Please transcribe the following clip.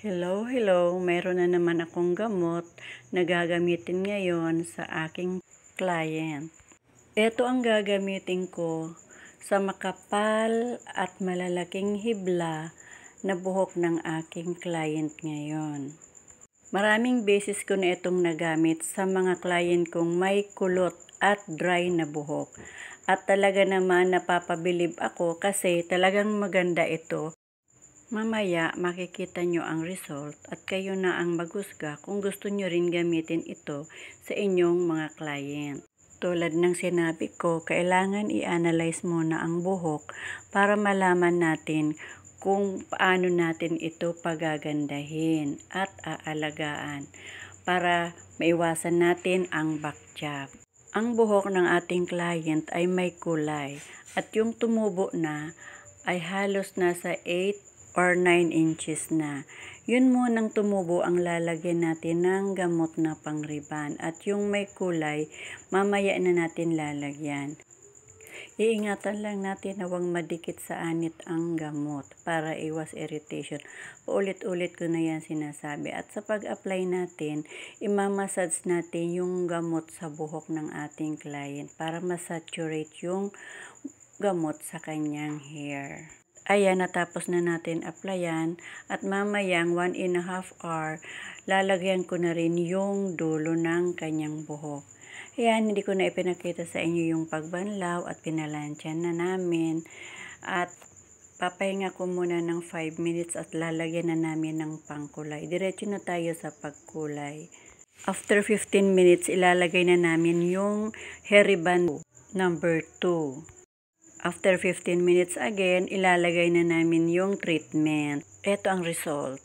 Hello. Meron na naman akong gamot na gagamitin ngayon sa aking client. Ito ang gagamitin ko sa makapal at malalaking hibla na buhok ng aking client ngayon. Maraming beses ko na itong nagamit sa mga client kong may kulot at dry na buhok. At talaga naman napapabilib ako kasi talagang maganda ito. Mamaya makikita nyo ang result at kayo na ang maghusga kung gusto nyo rin gamitin ito sa inyong mga client. Tulad ng sinabi ko, kailangan i-analyze muna ang buhok para malaman natin kung paano natin ito pagagandahin at aalagaan para maiwasan natin ang backchap. Ang buhok ng ating client ay may kulay at yung tumubo na ay halos nasa 8 or 9 inches na. Yun munang tumubo ang lalagyan natin ng gamot na pangriban at yung may kulay, mamaya na natin lalagyan. Iingatan lang natin na huwag madikit sa anit ang gamot para iwas irritation. Paulit-ulit ko na yan sinasabi. At sa pag-apply natin, imamassage natin yung gamot sa buhok ng ating client para masaturate yung gamot sa kanyang hair. Ayan, natapos na natin applyan at mamayang 1.5 hour, lalagyan ko na rin yung dulo ng kanyang buhok. Ayan, hindi ko na ipinakita sa inyo yung pagbanlaw at pinalansyan na namin. At papahinga ko muna ng 5 minutes at lalagyan na namin ng pangkulay. Diretso na tayo sa pagkulay. After 15 minutes, ilalagay na namin yung hair ribbon number 2. After 15 minutes again, ilalagay na namin yung treatment. Ito ang result.